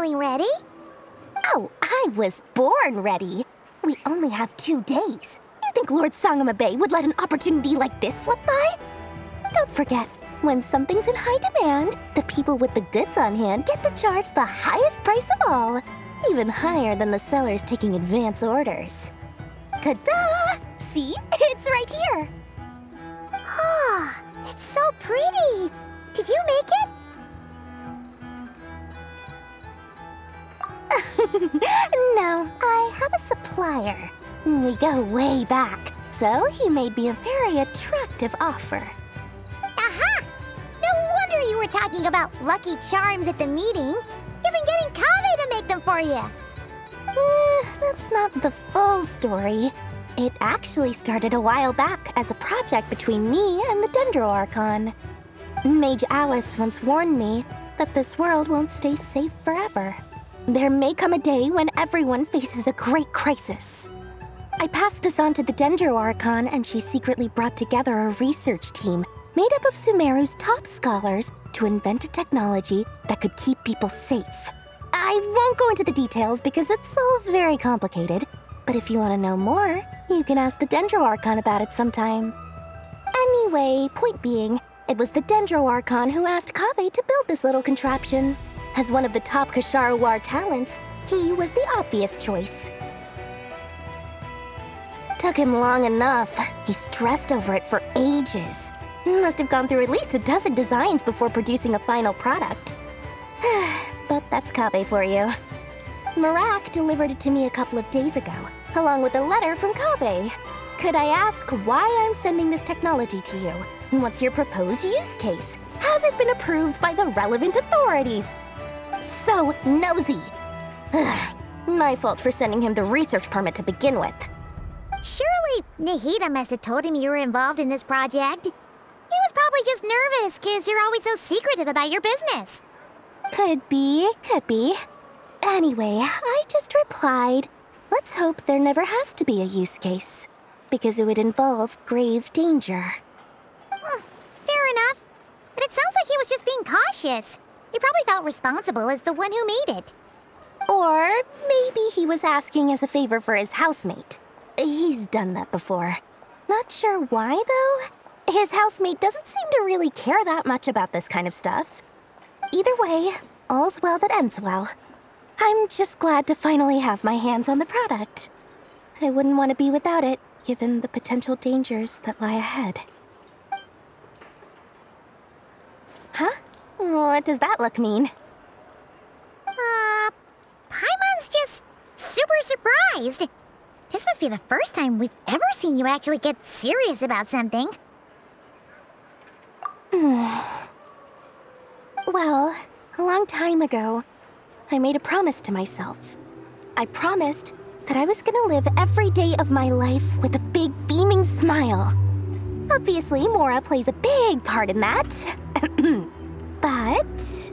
feeling ready? Oh, I was born ready. We only have 2 days. You think Lord Sangamabe would let an opportunity like this slip by? Don't forget, when something's in high demand, the people with the goods on hand get to charge the highest price of all, even higher than the sellers taking advance orders. Ta-da! See? It's right here! Ah, it's so pretty! Did you make it? No, I have a supplier. We go way back, so he made me a very attractive offer. Aha! No wonder you were talking about Lucky Charms at the meeting. You've been getting Kaveh to make them for you. That's not the full story. It actually started a while back as a project between me and the Dendro Archon. Mage Alice once warned me that this world won't stay safe forever. There may come a day when everyone faces a great crisis. I passed this on to the Dendro Archon, and she secretly brought together a research team made up of Sumeru's top scholars to invent a technology that could keep people safe. I won't go into the details because it's all very complicated, but if you want to know more, you can ask the Dendro Archon about it sometime. Anyway, point being, it was the Dendro Archon who asked Kaveh to build this little contraption. As one of the top Kasharu War talents, he was the obvious choice. Took him long enough. He stressed over it for ages. Must have gone through at least a dozen designs before producing a final product. But that's Kaveh for you. Marak delivered it to me a couple of days ago, along with a letter from Kaveh. Could I ask why I'm sending this technology to you? What's your proposed use case? Has it been approved by the relevant authorities? So nosy. My fault for sending him the research permit to begin with. Surely Nahida must have told him you were involved in this project. He was probably just nervous because you're always so secretive about your business. Could be. Anyway, I just replied, let's hope there never has to be a use case, because it would involve grave danger. Fair enough. But it sounds like he was just being cautious. He probably felt responsible as the one who made it. Or maybe he was asking as a favor for his housemate. He's done that before. Not sure why, though. His housemate doesn't seem to really care that much about this kind of stuff. Either way, all's well that ends well. I'm just glad to finally have my hands on the product. I wouldn't want to be without it, given the potential dangers that lie ahead. Huh? What does that look mean? Paimon's just super surprised. This must be the first time we've ever seen you actually get serious about something. Well, a long time ago, I made a promise to myself. I promised that I was gonna live every day of my life with a big beaming smile. Obviously, Mora plays a big part in that. But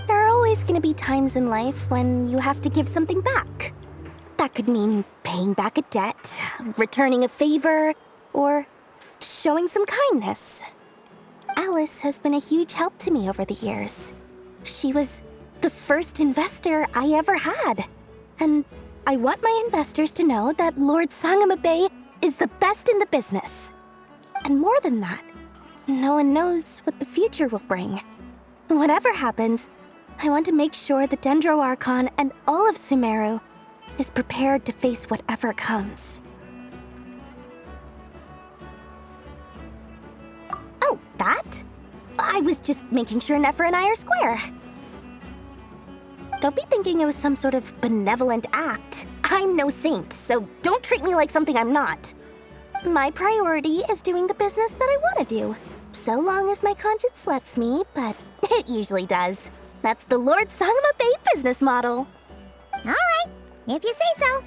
there are always gonna be times in life when you have to give something back. That could mean paying back a debt, returning a favor, or showing some kindness. Alice has been a huge help to me over the years. She was the first investor I ever had. And I want my investors to know that Lord Sangamabe is the best in the business. And more than that, no one knows what the future will bring. Whatever happens, I want to make sure the Dendro Archon and all of Sumeru is prepared to face whatever comes. Oh, that? I was just making sure Nefer and I are square. Don't be thinking it was some sort of benevolent act. I'm no saint, so don't treat me like something I'm not. My priority is doing the business that I want to do, so long as my conscience lets me, but it usually does. That's the Lord Sangamabe business model. All right, if you say so.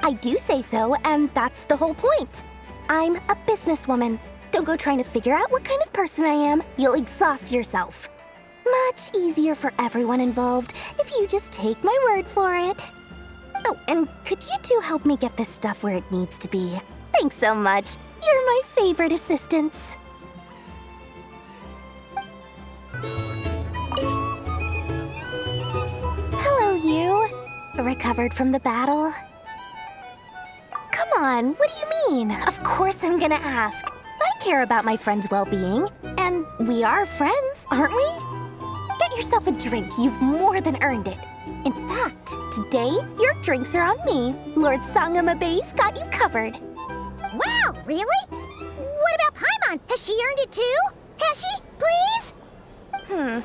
I do say so, and that's the whole point. I'm a businesswoman. Don't go trying to figure out what kind of person I am. You'll exhaust yourself. Much easier for everyone involved if you just take my word for it. Oh, and could you two help me get this stuff where it needs to be? Thanks so much. You're my favorite assistants. Recovered from the battle? Come on, what do you mean? Of course I'm gonna ask. I care about my friend's well-being. And we are friends, aren't we? Get yourself a drink, you've more than earned it. In fact, today, your drinks are on me. Lord Sangamabe's got you covered. Wow, really? What about Paimon? Has she earned it too? Has she? Please?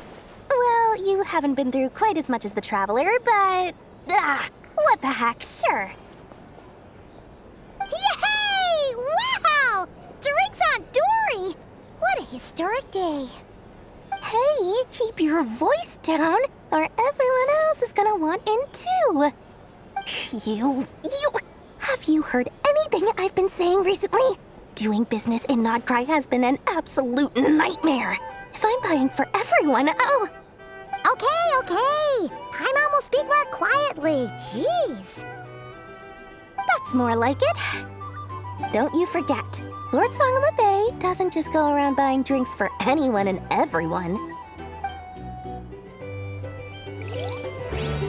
Well, you haven't been through quite as much as the Traveler, but... what the heck, sure. Yay! Wow! Drinks on Dori! What a historic day. Hey, keep your voice down, or everyone else is gonna want in too. Have you heard anything I've been saying recently? Doing business in nod-krai has been an absolute nightmare. If I'm buying for everyone, oh... Okay. Paimon will speak more quietly. Jeez. That's more like it. Don't you forget, Lord Sangamabe doesn't just go around buying drinks for anyone and everyone.